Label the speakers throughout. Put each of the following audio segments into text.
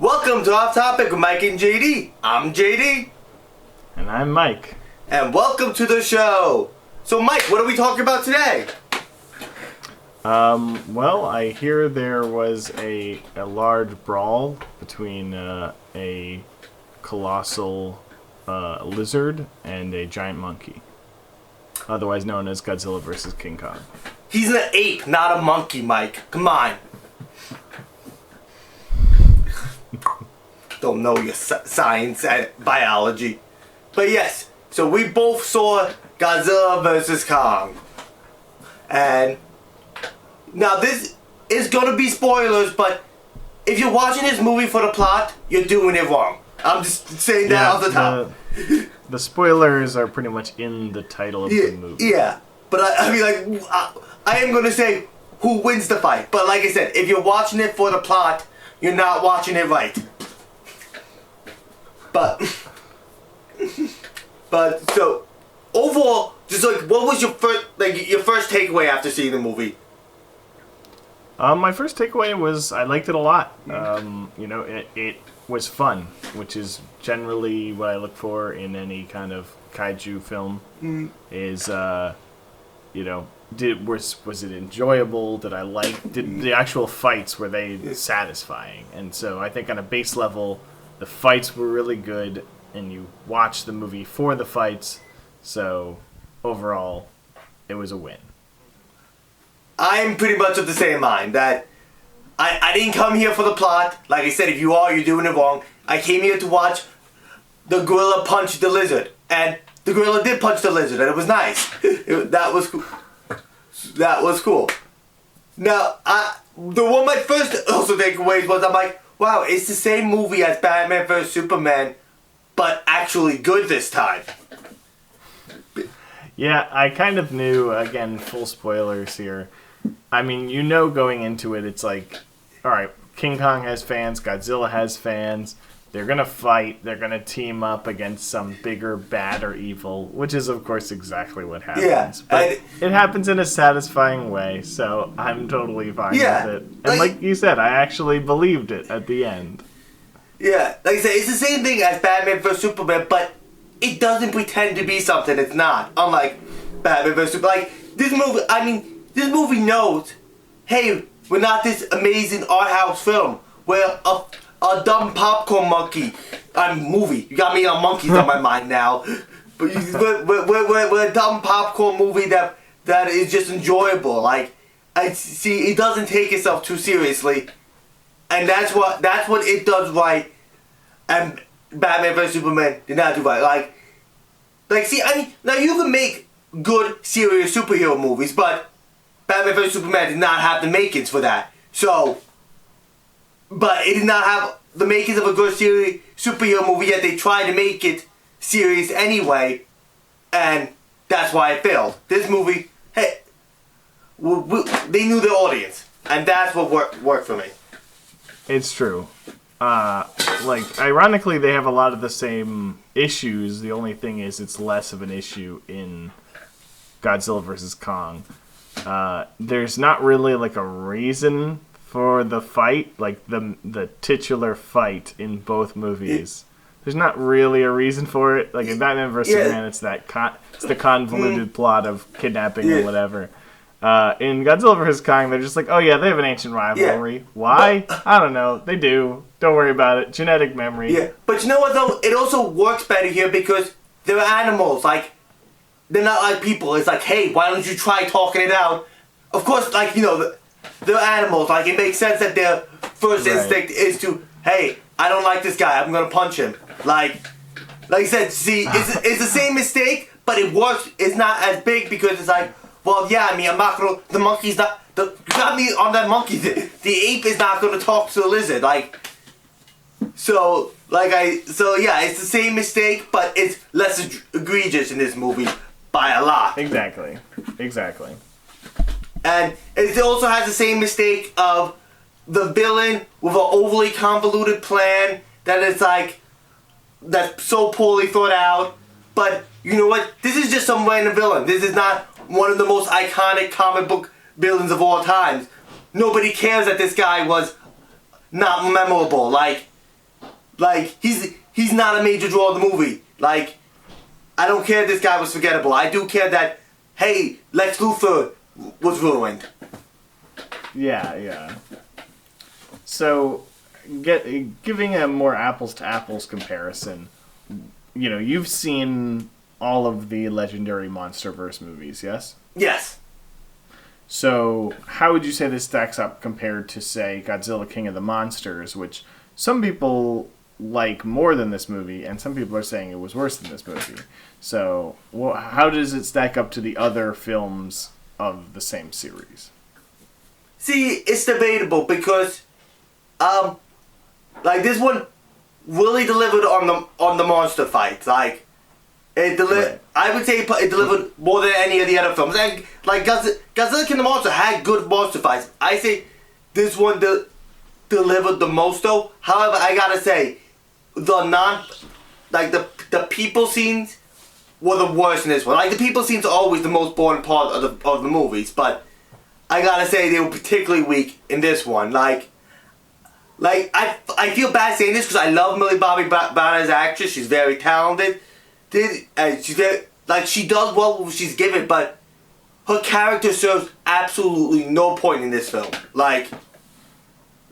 Speaker 1: Welcome to Off Topic with Mike and JD. I'm JD.
Speaker 2: And I'm Mike.
Speaker 1: And welcome to the show. So Mike, what are we talking about today?
Speaker 2: Well, I hear there was a large brawl between a colossal lizard and a giant monkey, otherwise known as Godzilla versus King Kong.
Speaker 1: He's an ape, not a monkey, Mike. Come on. Don't know your science and biology. But yes, so we both saw Godzilla versus Kong. And now this is going to be spoilers, but if you're watching this movie for the plot, you're doing it wrong. I'm just saying that off the top.
Speaker 2: The spoilers are pretty much in the title of the movie.
Speaker 1: Yeah, but I mean, like, I am going to say who wins the fight. But like I said, if you're watching it for the plot, you're not watching it right. But so overall, just like, what was your first takeaway after seeing the movie?
Speaker 2: My first takeaway was I liked it a lot. It was fun, which is generally what I look for in any kind of kaiju film. Is was it enjoyable? Did I like? Did the actual fights, were they satisfying? And so I think on a base level, the fights were really good, and you watch the movie for the fights. So overall, it was a win.
Speaker 1: I'm pretty much of the same mind that I didn't come here for the plot. Like I said, if you are, you're doing it wrong. I came here to watch the gorilla punch the lizard, and the gorilla did punch the lizard, and it was nice. That was cool. That was cool. Now, my first also takeaways was, I'm like, wow, it's the same movie as Batman vs Superman, but actually good this time.
Speaker 2: Yeah, I kind of knew, again, full spoilers here. I mean, going into it, it's like, alright, King Kong has fans, Godzilla has fans, they're gonna fight, they're gonna team up against some bigger bad or evil, which is, of course, exactly what happens. Yeah, but it happens in a satisfying way, so I'm totally fine with it. And like you said, I actually believed it at the end. Yeah,
Speaker 1: like I said, it's the same thing as Batman vs Superman, but it doesn't pretend to be something it's not. Unlike Batman vs Superman. Like, this movie knows, hey, we're not this amazing art house film. We're a dumb popcorn monkey movie. You got me on monkeys on my mind now. But we're a dumb popcorn movie that is just enjoyable. Like, it doesn't take itself too seriously, and that's what it does right. And Batman vs Superman did not do right. Now you can make good, serious superhero movies, but Batman vs Superman did not have the makings for that. So, but it did not have the makings of a good serious superhero movie, yet they tried to make it serious anyway, and that's why it failed. This movie, hey, they knew their audience, and that's what worked for me.
Speaker 2: It's true. Ironically, they have a lot of the same issues. The only thing is it's less of an issue in Godzilla vs. Kong. There's not really, a reason for the fight, the titular fight in both movies. There's not really a reason for it. Like in Batman vs. Superman, it's the convoluted plot of kidnapping or whatever. In Godzilla vs. Kong, they're just like, oh yeah, they have an ancient rivalry. Yeah. Why? I don't know. They do. Don't worry about it. Genetic memory. Yeah,
Speaker 1: but you know what though? It also works better here because they're animals. Like, they're not like people. It's like, hey, why don't you try talking it out? Of course, they're animals. Like, it makes sense that their first instinct is to, hey, I don't like this guy. I'm gonna punch him. Like I said, see, it's the same mistake, but it works. It's not as big because it's like, well, yeah, I mean, I'm not gonna. The monkey's not. You got me on that monkey. The ape is not gonna talk to the lizard. So it's the same mistake, but it's less egregious in this movie by a lot.
Speaker 2: Exactly.
Speaker 1: And it also has the same mistake of the villain with an overly convoluted plan that's so poorly thought out. But you know what? This is just some random villain. This is not one of the most iconic comic book villains of all time. Nobody cares that this guy was not memorable. Like, he's not a major draw of the movie. Like, I don't care if this guy was forgettable. I do care that, hey, Lex Luthor was ruined.
Speaker 2: Yeah. So, giving a more apples to apples comparison, you've seen all of the legendary MonsterVerse movies, yes?
Speaker 1: Yes.
Speaker 2: So, how would you say this stacks up compared to, say, Godzilla King of the Monsters, which some people like more than this movie, and some people are saying it was worse than this movie. So, how does it stack up to the other films of the same series?
Speaker 1: See, it's debatable because, like, this one really delivered on the monster fights. Like, it delivered. Right. I would say it delivered more than any of the other films. And, like, Godzilla King of the Monsters had good monster fights. I say this one delivered the most, though. However, I gotta say, the people scenes were the worst in this one. Like, the people scenes are always the most boring part of the movies, but I gotta say they were particularly weak in this one. Like I feel bad saying this because I love Millie Bobby Brown as an actress. She's very talented. She's very, like, she does well what she's given, but her character serves absolutely no point in this film. Like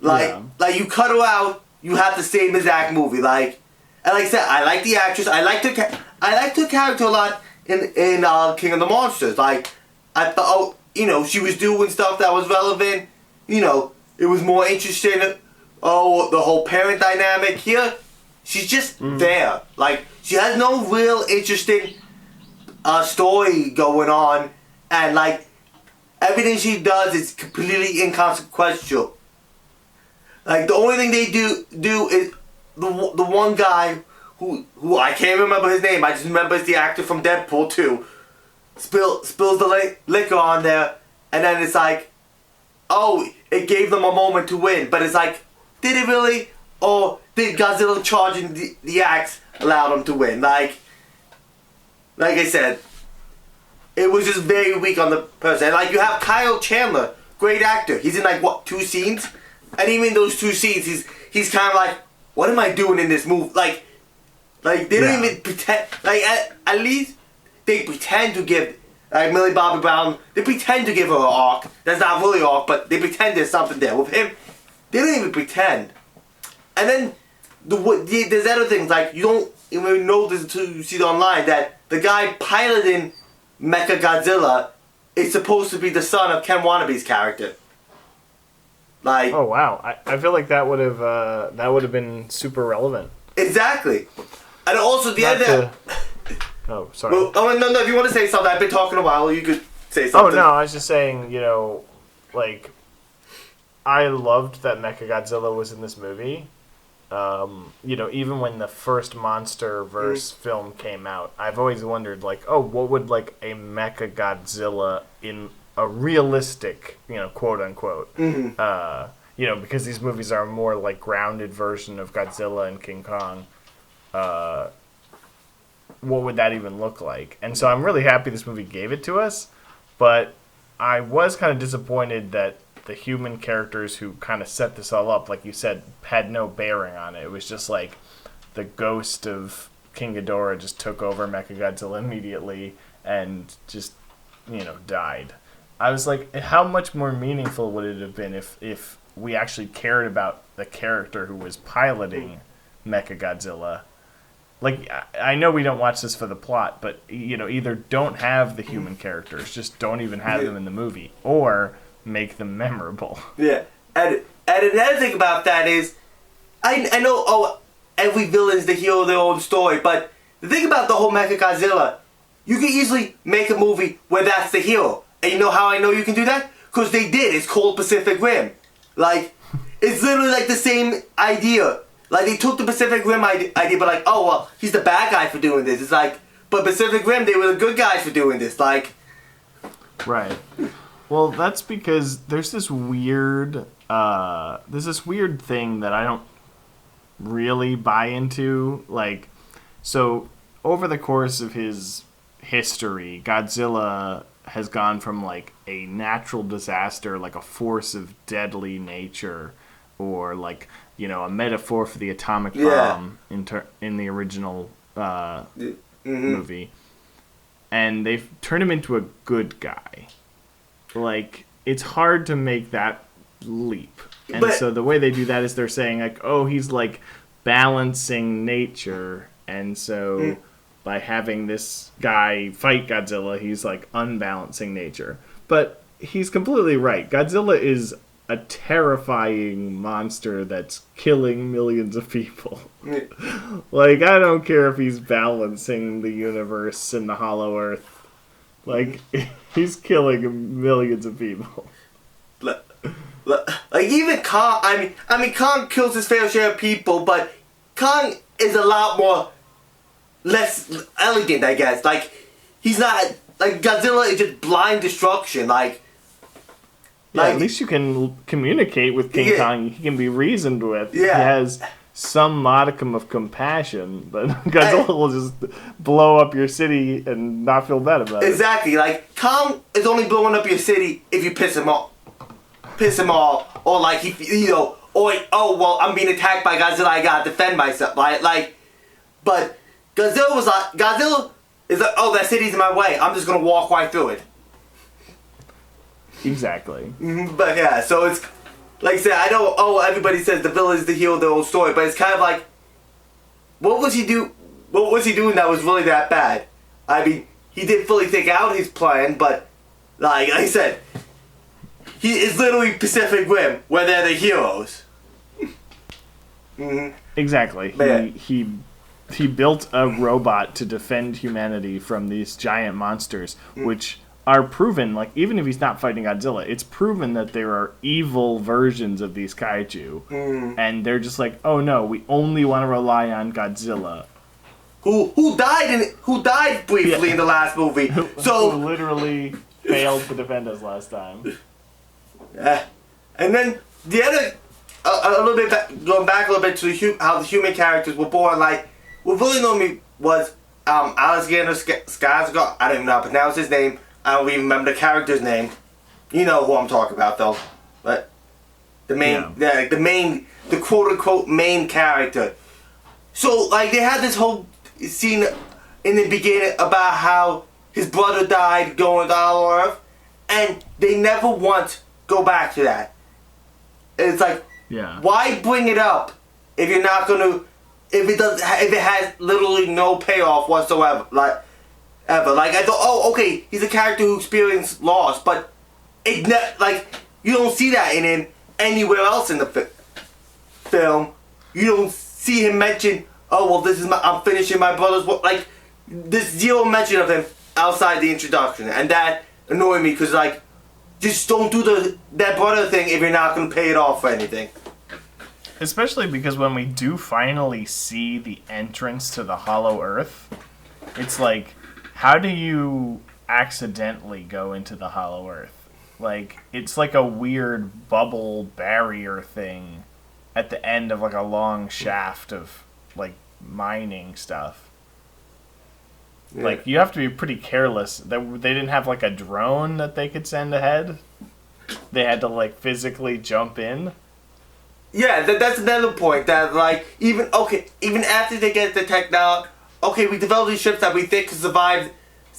Speaker 1: you cut her out, you have the same exact movie. Like, and like I said, I like the actress. I liked her character a lot in King of the Monsters. Like, I thought, she was doing stuff that was relevant. It was more interesting. Oh, the whole parent dynamic. Here, she's just there. Like, she has no real interesting story going on, and like everything she does is completely inconsequential. Like, the only thing they do is the one guy who I can't remember his name. I just remember it's the actor from Deadpool 2. Spills the liquor on there, and then it's like, oh, it gave them a moment to win. But it's like, did it really? Or did Godzilla charging the axe allow them to win? Like I said, it was just very weak on the person. And like, you have Kyle Chandler, great actor. He's in like, what, 2 scenes? And even in those 2 scenes, he's kind of like, what am I doing in this movie? Like they don't even pretend. Like, at least they pretend to give, like, Millie Bobby Brown, they pretend to give her an arc. That's not really an arc, but they pretend there's something there. With him, they don't even pretend. And then there's other things, like, you don't even know this until you see it online, that the guy piloting Mechagodzilla is supposed to be the son of Ken Wanabe's character. Like,
Speaker 2: oh wow, I feel like that would have been super relevant.
Speaker 1: Exactly. And also the other.
Speaker 2: Oh, sorry.
Speaker 1: Well, no. If you want to say something, I've been talking a while. You could say something.
Speaker 2: Oh no, I was just saying. Like, I loved that Mechagodzilla was in this movie. Even when the first MonsterVerse film came out, I've always wondered, like, oh, what would, like, a Mechagodzilla in a realistic, quote unquote, because these movies are a more, like, grounded version of Godzilla and King Kong. What would that even look like? And so I'm really happy this movie gave it to us, but I was kind of disappointed that the human characters who kind of set this all up, like you said, had no bearing on it. It was just like the ghost of King Ghidorah just took over Mechagodzilla immediately and just, died. I was like, how much more meaningful would it have been if we actually cared about the character who was piloting Mechagodzilla? Like, I know we don't watch this for the plot, but, either don't have the human characters, just don't even have them in the movie, or make them memorable.
Speaker 1: Yeah. And another thing about that is, I know, every villain's the hero of their own story, but the thing about the whole Mechagodzilla, you can easily make a movie where that's the hero. And you know how I know you can do that? Because they did. It's called Pacific Rim. Like, it's literally like the same idea. Like, they took the Pacific Rim idea, but like, oh, well, he's the bad guy for doing this. It's like, but Pacific Rim, they were the good guys for doing this. Like,
Speaker 2: right. Well, that's because there's this weird thing that I don't really buy into. Like, so over the course of his history, Godzilla has gone from, like, a natural disaster, like a force of deadly nature, or, like, a metaphor for the atomic bomb in the original movie. And they've turned him into a good guy. Like, it's hard to make that leap. And so the way they do that is they're saying, like, oh, he's, like, balancing nature. And so by having this guy fight Godzilla, he's, like, unbalancing nature. But he's completely right. Godzilla is a terrifying monster that's killing millions of people. Like, I don't care if he's balancing the universe and the hollow earth. Like, he's killing millions of people.
Speaker 1: Like, even Kong, I mean, Kong kills his fair share of people, but Kong is a lot more less elegant, I guess. Like, he's not, like, Godzilla is just blind destruction, like...
Speaker 2: Yeah, at least you can communicate with King Kong. He can be reasoned with.
Speaker 1: Yeah.
Speaker 2: He has some modicum of compassion, but Godzilla will just blow up your city and not feel bad about it.
Speaker 1: Exactly. Like, Kong is only blowing up your city if you piss him off. Or like, I'm being attacked by Godzilla, I gotta defend myself. Like, but Godzilla is like, oh, that city's in my way, I'm just gonna walk right through it.
Speaker 2: Exactly.
Speaker 1: But yeah, so it's like I said, I know. Everybody says the villain is the hero of their own story, but it's kind of like, what was he doing that was really that bad? I mean, he didn't fully think out his plan, but like I said, he is literally Pacific Rim, where they're the heroes.
Speaker 2: Exactly. He built a robot to defend humanity from these giant monsters, which are proven, like, even if he's not fighting Godzilla, it's proven that there are evil versions of these kaiju. And they're just like, oh no, we only want to rely on Godzilla.
Speaker 1: Who died briefly in the last movie. So
Speaker 2: who literally failed to defend us last time.
Speaker 1: And then the other, a little bit, going back a little bit to how the human characters were born, like, what really annoyed me was Alexander Skarsgård, I don't even know how to pronounce his name, I don't even remember the character's name. You know who I'm talking about, though. But the the quote-unquote main character. So, like, they had this whole scene in the beginning about how his brother died going to Hollow Earth, and they never once go back to that. It's like, why bring it up if you're not gonna, if it has literally no payoff whatsoever, like I thought, okay, he's a character who experienced loss, but you don't see that in him anywhere else in the film. You don't see him mention, I'm finishing my brother's work. Like, there's zero mention of him outside the introduction, and that annoyed me because, like, just don't do that brother thing if you're not going to pay it off for anything.
Speaker 2: Especially because when we do finally see the entrance to the Hollow Earth, it's like, how do you accidentally go into the Hollow Earth? Like, it's like a weird bubble barrier thing at the end of, like, a long shaft of, like, mining stuff. Yeah. Like, you have to be pretty careless. They didn't have, like, a drone that they could send ahead. They had to, like, physically jump in.
Speaker 1: Yeah, that's another point. That, like, even after they get the technology, okay, we developed these ships that we think can survive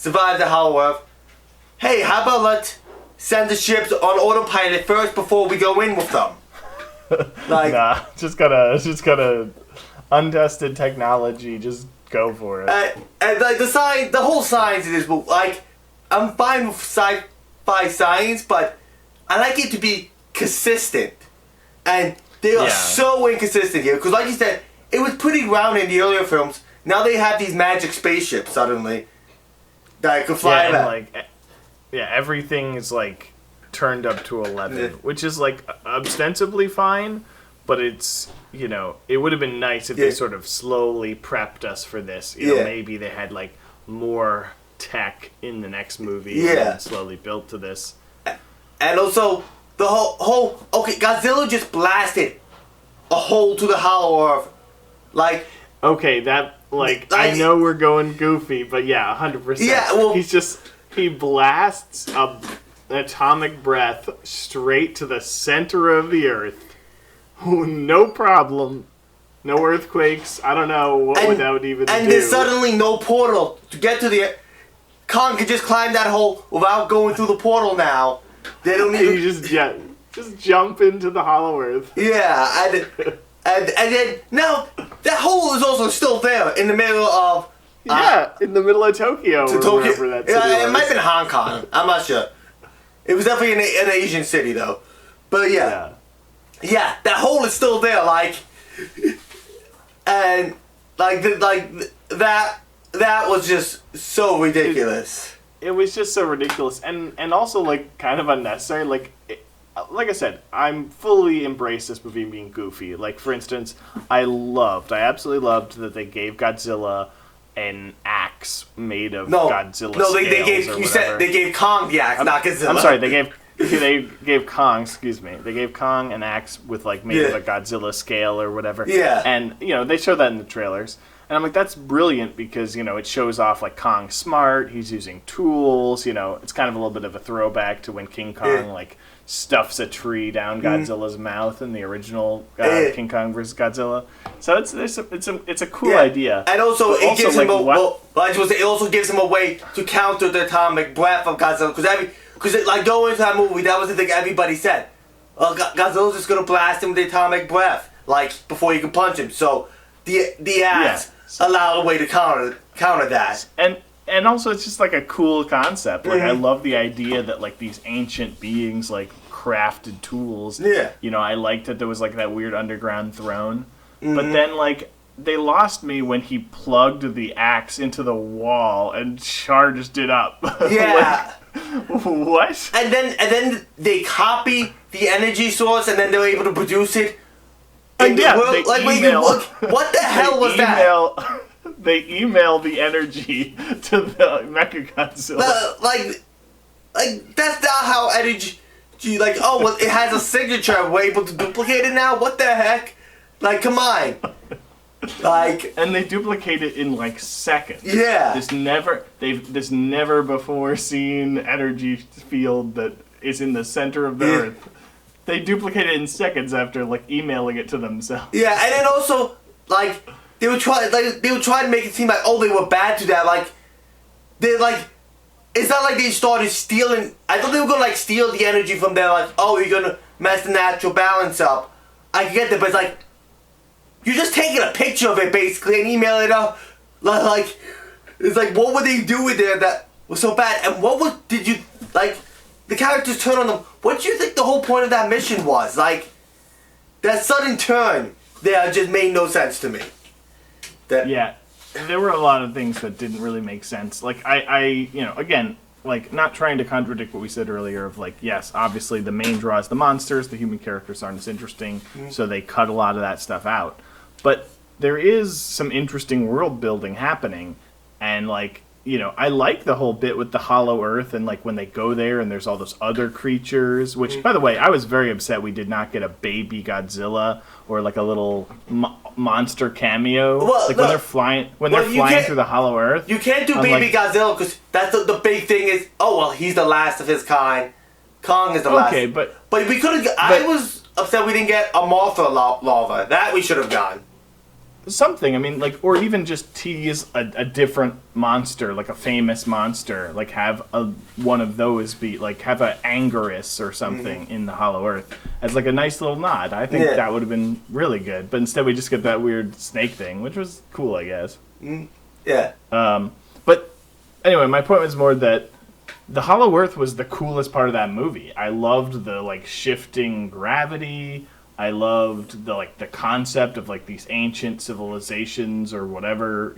Speaker 1: the Hollow Earth. Hey, how about let's send the ships on autopilot first before we go in with them? Like,
Speaker 2: nah, just gotta untested technology. Just go for it.
Speaker 1: And like the whole science in this book, like, I'm fine with sci-fi science, but I like it to be consistent. And they are so inconsistent here, because like you said, it was pretty round in the earlier films. Now they have these magic spaceships suddenly that can fly around.
Speaker 2: Everything is like turned up to 11, which is like ostensibly fine, but it's, it would have been nice if they sort of slowly prepped us for this. Maybe they had like more tech in the next movie and slowly built to this.
Speaker 1: And also, the whole Godzilla just blasted a hole to the Hollow Earth. Like,
Speaker 2: okay, that, like I know we're going goofy, but 100%.
Speaker 1: Yeah, well,
Speaker 2: he blasts an atomic breath straight to the center of the Earth. no problem. No earthquakes. I don't know what would that would even do.
Speaker 1: And there's suddenly no portal to get to the... Kong can just climb that hole without going through the portal now. They don't need...
Speaker 2: Just jump into the Hollow Earth.
Speaker 1: Yeah, and then... No, that hole is also still there in the middle of...
Speaker 2: in the middle of Tokyo. Wherever that city was.
Speaker 1: It might have been Hong Kong. I'm not sure. It was definitely an Asian city, though. But yeah, that hole is still there, like... And that was just so ridiculous.
Speaker 2: It was just so ridiculous, and also like kind of unnecessary. Like I said, I'm fully embraced this movie being goofy. Like for instance, I absolutely loved that they gave Godzilla an axe made of Godzilla.
Speaker 1: No, they gave Kong the axe, not Godzilla.
Speaker 2: I'm sorry, they gave Kong, they gave Kong an axe with like made of a Godzilla scale or whatever.
Speaker 1: Yeah.
Speaker 2: And they show that in the trailers. And I'm like, that's brilliant because, it shows off like Kong's smart, he's using tools, it's kind of a little bit of a throwback to when King Kong like stuffs a tree down Godzilla's mouth in the original King Kong vs. Godzilla. So it's a cool idea.
Speaker 1: And also it gives him it also gives him a way to counter the atomic breath of Godzilla because like going into that movie, that was the thing everybody said. Godzilla's just gonna blast him with the atomic breath, like before you can punch him. So the axe allowed a way to counter that.
Speaker 2: And also it's just like a cool concept. Like I love the idea that like these ancient beings like crafted tools.
Speaker 1: Yeah.
Speaker 2: I liked that there was like that weird underground throne. But then like they lost me when he plugged the axe into the wall and charged it up.
Speaker 1: Yeah.
Speaker 2: What?
Speaker 1: And then they copy the energy source and then they're able to produce it. What the hell was that?
Speaker 2: They email the energy to the Mechagodzilla.
Speaker 1: Like that's not how energy. Like, it has a signature. We're able to duplicate it now. What the heck? Like, come on. Like,
Speaker 2: and they duplicate it in like seconds.
Speaker 1: Yeah.
Speaker 2: This never before seen energy field that is in the center of the Earth. They duplicate it in seconds after like emailing it to themselves.
Speaker 1: Yeah, and then also like they were trying to make it seem like they were bad to that. Like they're like, it's not like they started stealing. I thought they were gonna like steal the energy from there. Like, you're gonna mess the natural balance up. I can get that, but it's like you're just taking a picture of it basically and emailing it up. Like it's like, what were they doing there that was so bad? And did you like? The characters turn on them. What do you think the whole point of that mission was? Like, that sudden turn there just made no sense to me.
Speaker 2: Yeah, there were a lot of things that didn't really make sense. Like, I again, like, not trying to contradict what we said earlier of, like, yes, obviously the main draw is the monsters, the human characters aren't as interesting, so they cut a lot of that stuff out. But there is some interesting world building happening, and, like, I like the whole bit with the Hollow Earth and like when they go there and there's all those other creatures, which by the way, I was very upset we did not get a baby Godzilla or like a little monster cameo.
Speaker 1: Well,
Speaker 2: like when they're flying through the Hollow Earth.
Speaker 1: You can't do baby Godzilla because that's the big thing is, he's the last of his kind. Kong is the last.
Speaker 2: Okay, but
Speaker 1: we could have. I was upset we didn't get a Martha lava. That we should have gotten.
Speaker 2: Something, I mean, like, or even just tease a different monster, like a famous monster, like have one of those be, like, have a Anguirus or something in the Hollow Earth as, like, a nice little nod. I think that would have been really good, but instead we just get that weird snake thing, which was cool, I guess.
Speaker 1: Yeah.
Speaker 2: But, anyway, my point was more that the Hollow Earth was the coolest part of that movie. I loved the, like, shifting gravity. I loved the concept of like these ancient civilizations or whatever,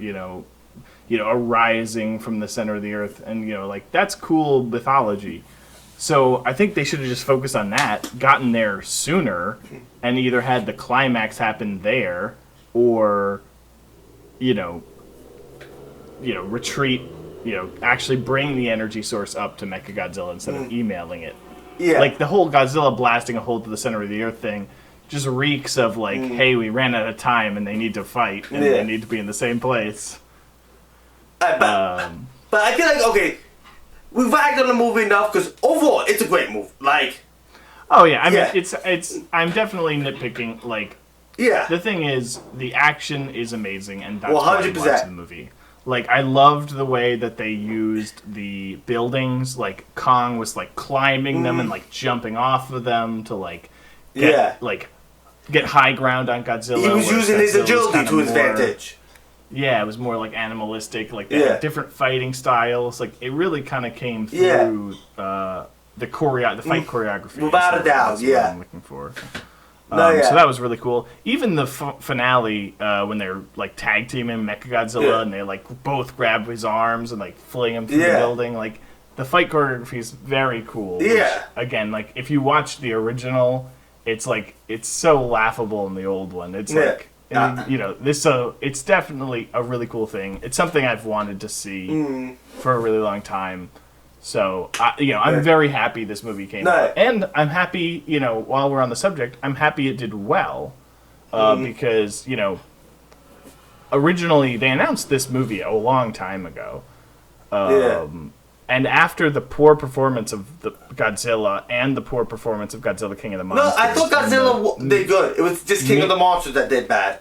Speaker 2: arising from the center of the earth, and like that's cool mythology. So I think they should have just focused on that, gotten there sooner, and either had the climax happen there, or retreat, actually bring the energy source up to Mechagodzilla instead of emailing it.
Speaker 1: Yeah.
Speaker 2: Like the whole Godzilla blasting a hole to the center of the earth thing just reeks of like, hey, we ran out of time and they need to fight and they need to be in the same place.
Speaker 1: But I feel like, okay, we've ragged on the movie enough because overall it's a great movie. Like,
Speaker 2: Oh yeah, I mean
Speaker 1: Yeah.
Speaker 2: it's. I'm definitely nitpicking. Like
Speaker 1: Yeah.
Speaker 2: the thing is, the action is amazing, and that's
Speaker 1: Well,
Speaker 2: why I
Speaker 1: 100%.
Speaker 2: watch the movie. Like I loved the way that they used the buildings. Like Kong was like climbing them and like jumping off of them to like get get high ground on Godzilla.
Speaker 1: He was
Speaker 2: whereas
Speaker 1: using his
Speaker 2: Godzilla was
Speaker 1: agility
Speaker 2: kinda
Speaker 1: to his
Speaker 2: more-
Speaker 1: advantage.
Speaker 2: Yeah, it was more like animalistic. Like they had different fighting styles. Like it really kind of came
Speaker 1: Yeah.
Speaker 2: through the fight choreography.
Speaker 1: Without a
Speaker 2: So
Speaker 1: doubt,
Speaker 2: that's what
Speaker 1: yeah.
Speaker 2: I'm looking for.
Speaker 1: No, yeah.
Speaker 2: So that was really cool. Even the finale, when they're like tag teaming Mechagodzilla and they like both grab his arms and like fling him through the building, like the fight choreography is very cool.
Speaker 1: Yeah.
Speaker 2: Which, again, like if you watch the original, it's like it's so laughable in the old one. It's like you know this. So it's definitely a really cool thing. It's something I've wanted to see for a really long time. So, I'm very happy this movie came out. And I'm happy, while we're on the subject, I'm happy it did well. Because, originally they announced this movie a long time ago. And after the poor performance of the Godzilla and the poor performance of Godzilla King of the Monsters...
Speaker 1: No, I thought Godzilla did good. It was just King of the Monsters that did bad.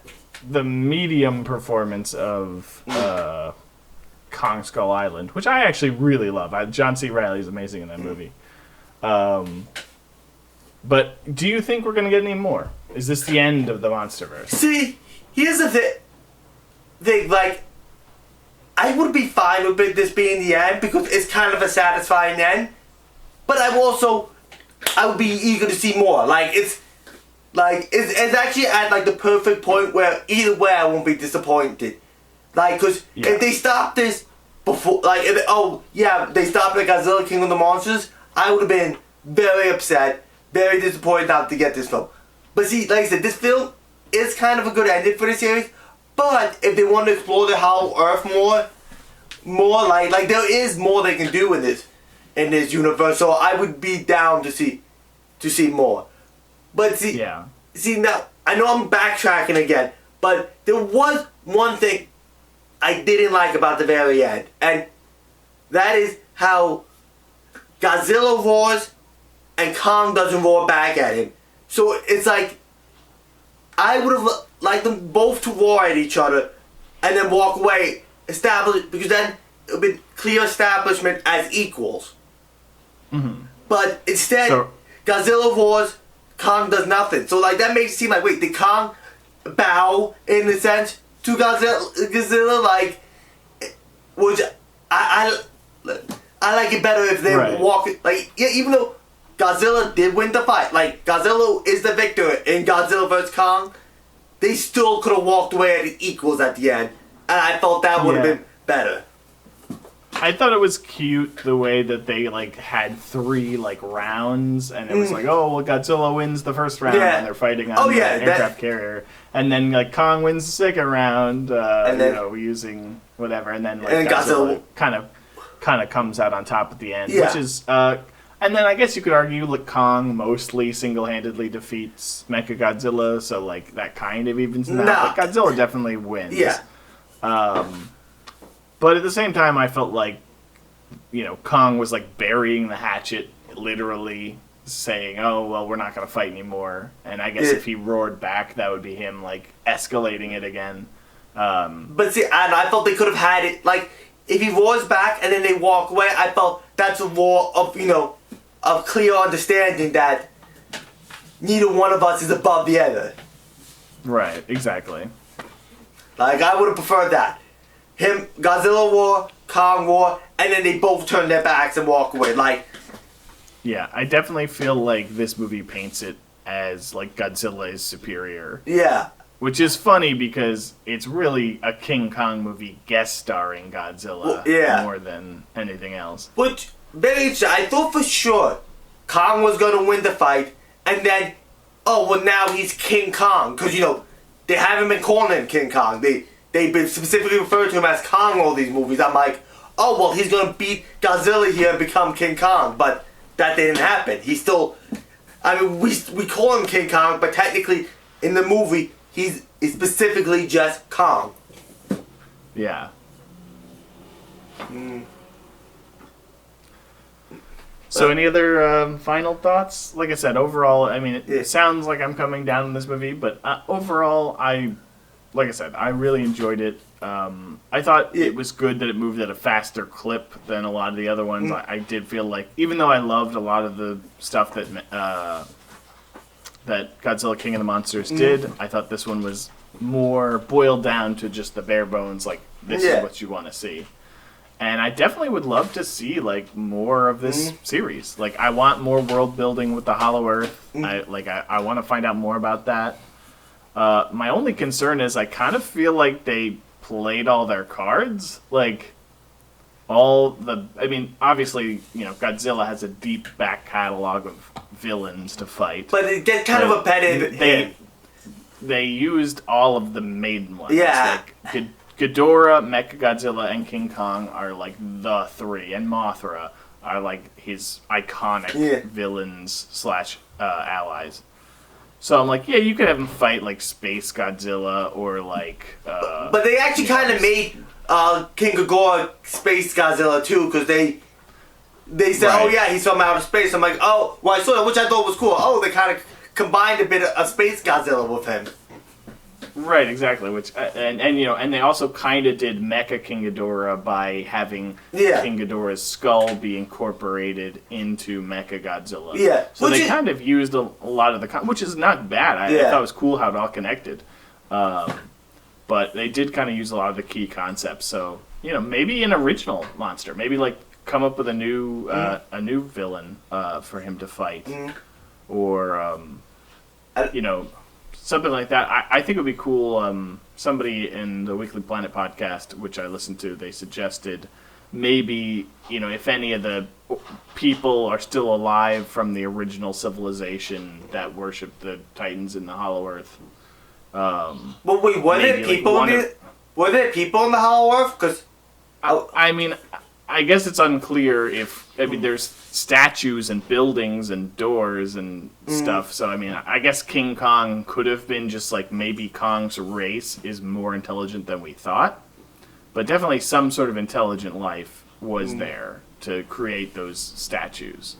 Speaker 2: The medium performance of... Kong Skull Island, which I actually really love. John C. Reilly is amazing in that movie. But do you think we're going to get any more? Is this the end of the MonsterVerse?
Speaker 1: See, here's the thing. Like, I would be fine with this being the end because it's kind of a satisfying end. But I would be eager to see more. It's actually at like the perfect point where either way I won't be disappointed. Like, because if they stopped this before, like, they stopped the Godzilla King of the Monsters, I would have been very upset, very disappointed not to get this film. But see, like I said, this film is kind of a good ending for the series, but if they want to explore the Hollow Earth more like there is more they can do in this universe, so I would be down to see more. But see now, I know I'm backtracking again, but there was one thing I didn't like about the very end, and that is how Godzilla roars and Kong doesn't roar back at him. So it's like I would have liked them both to roar at each other and then walk away, because then it would be clear establishment as equals. Mm-hmm. But instead, Godzilla roars, Kong does nothing. So like that makes it seem like, wait, did Kong bow in a sense to Godzilla, like, which I like it better if they walk, like, even though Godzilla did win the fight, like, Godzilla is the victor in Godzilla vs. Kong, they still could have walked away at equals at the end, and I felt that would have been better.
Speaker 2: I thought it was cute the way that they like had 3 like rounds, and it was like, oh well, Godzilla wins the first round, and they're fighting on the aircraft carrier, and then like Kong wins the second round, and then, using whatever, and then like Godzilla kind of comes out on top at the end, which is and then I guess you could argue like Kong mostly single-handedly defeats Mechagodzilla, so like that kind of evens them out. But Godzilla definitely wins. Yeah. But at the same time, I felt like, Kong was like burying the hatchet, literally saying, "Oh well, we're not going to fight anymore." And I guess if he roared back, that would be him like escalating it again.
Speaker 1: But see, and I felt they could have had it like if he roars back and then they walk away. I felt that's a roar of of clear understanding that neither one of us is above the other.
Speaker 2: Right. Exactly.
Speaker 1: Like I would have preferred that. Him, Godzilla roar, Kong roar, and then they both turn their backs and walk away. Like,
Speaker 2: yeah, I definitely feel like this movie paints it as like Godzilla is superior.
Speaker 1: Yeah.
Speaker 2: Which is funny because it's really a King Kong movie guest starring Godzilla more than anything else.
Speaker 1: Which, very interesting. I thought for sure Kong was going to win the fight, and then, now he's King Kong. Because, they haven't been calling him King Kong. They've been specifically referred to him as Kong all these movies. I'm like, he's going to beat Godzilla here and become King Kong. But that didn't happen. He's still... I mean, we call him King Kong, but technically, in the movie, he's specifically just Kong.
Speaker 2: Yeah. So any other final thoughts? Like I said, overall, I mean, it sounds like I'm coming down on this movie, but overall, like I said, I really enjoyed it. I thought it was good that it moved at a faster clip than a lot of the other ones. I did feel like, even though I loved a lot of the stuff that Godzilla King of the Monsters did, I thought this one was more boiled down to just the bare bones, like, this is what you want to see. And I definitely would love to see, like, more of this series. Like, I want more world building with the Hollow Earth. I want to find out more about that. My only concern is I kind of feel like they played all their cards. Like, I mean, obviously, you know, Godzilla has a deep back catalog of villains to fight.
Speaker 1: But it gets kind of repetitive.
Speaker 2: They used all of the main ones.
Speaker 1: Yeah.
Speaker 2: Like, Ghidorah, Mechagodzilla, and King Kong are, like, the three. And Mothra are, like, his iconic villains / allies. So I'm like, yeah, you could have him fight, like, Space Godzilla or, like...
Speaker 1: but they actually kind of made King Ghidorah Space Godzilla, too, because they said, oh, yeah, he's from outer space. I'm like, oh, well, I saw that, which I thought was cool. Oh, they kind of combined a bit of Space Godzilla with him.
Speaker 2: Right, exactly. Which and you know, and they also kind of did Mecha King Ghidorah by having King Ghidorah's skull be incorporated into Mecha Godzilla.
Speaker 1: Yeah,
Speaker 2: so they kind of used a lot of the, which is not bad. I thought it was cool how it all connected. But they did kind of use a lot of the key concepts. So you know, maybe an original monster, maybe like come up with a new villain for him to fight, or you know. Something like that. I think it would be cool. Somebody in the Weekly Planet podcast, which I listened to, they suggested maybe, you know, if any of the people are still alive from the original civilization that worshipped the Titans in the Hollow Earth.
Speaker 1: Well, wait, were there people in the Hollow Earth? Because
Speaker 2: I mean, I guess it's unclear if, I mean, there's statues and buildings and doors and stuff, so I mean, I guess King Kong could have been just like, maybe Kong's race is more intelligent than we thought, but definitely some sort of intelligent life was there to create those statues.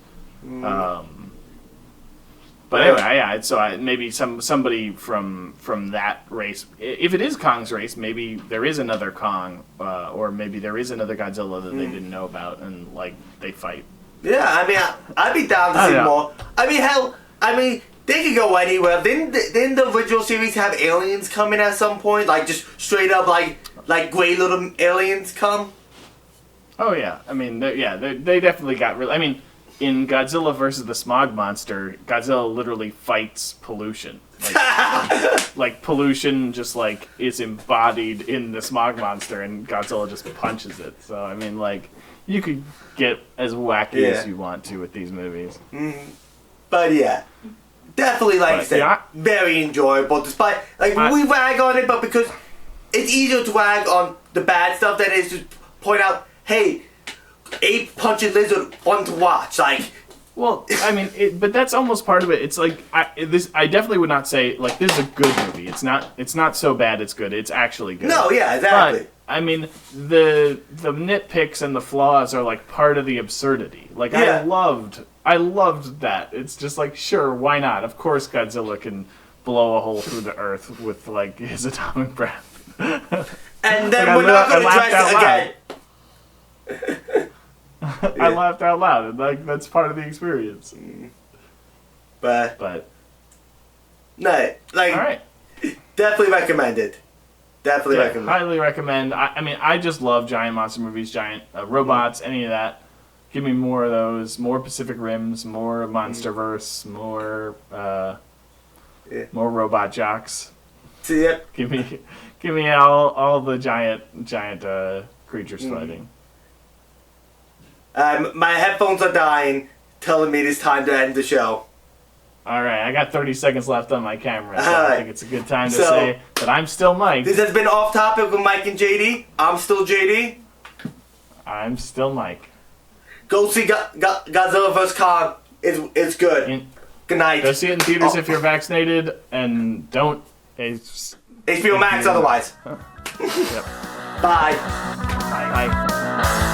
Speaker 2: But anyway, yeah, so maybe somebody from that race, if it is Kong's race, maybe there is another Kong, or maybe there is another Godzilla that they didn't know about, and like they fight.
Speaker 1: Yeah, I mean, I'd be down to see more. I mean, hell, they could go anywhere. Didn't the original series have aliens coming at some point, like just straight up like gray little aliens come?
Speaker 2: Oh yeah, I mean, they definitely got I mean. In Godzilla vs. the Smog Monster, Godzilla literally fights pollution. Like pollution just like is embodied in the Smog Monster, and Godzilla just punches it. So I mean, like, you could get as wacky as you want to with these movies.
Speaker 1: But yeah, definitely, like I said, very enjoyable. Despite we rag on it, but because it's easier to rag on the bad stuff than it is to point out, hey, ape punching lizard, fun to watch. Like,
Speaker 2: well, I mean, but that's almost part of it. It's like I definitely would not say like this is a good movie. It's not so bad. It's good. It's actually good.
Speaker 1: No, yeah, exactly.
Speaker 2: But, I mean, the nitpicks and the flaws are like part of the absurdity. Like I loved that. It's just like, sure, why not? Of course, Godzilla can blow a hole through the earth with like his atomic breath.
Speaker 1: And then we're not going to address it again.
Speaker 2: I laughed out loud, and like that's part of the experience.
Speaker 1: But no, like,
Speaker 2: all right,
Speaker 1: definitely recommended. Recommend.
Speaker 2: Highly recommend. I mean, I just love giant monster movies, giant robots, any of that. Give me more of those. More Pacific Rims, more Monsterverse, more robot jocks.
Speaker 1: Yep.
Speaker 2: Give me all the giant creatures fighting.
Speaker 1: My headphones are dying, telling me it's time to end the show.
Speaker 2: Alright, I got 30 seconds left on my camera, so I think it's a good time to say that I'm still Mike.
Speaker 1: This has been Off Topic with Mike and JD. I'm still JD.
Speaker 2: I'm still Mike.
Speaker 1: Go see Godzilla vs. Kong. It's good. Good night.
Speaker 2: Go see it in theaters if you're vaccinated, and don't...
Speaker 1: HBO Max otherwise.
Speaker 2: Yep.
Speaker 1: Bye.
Speaker 2: Bye.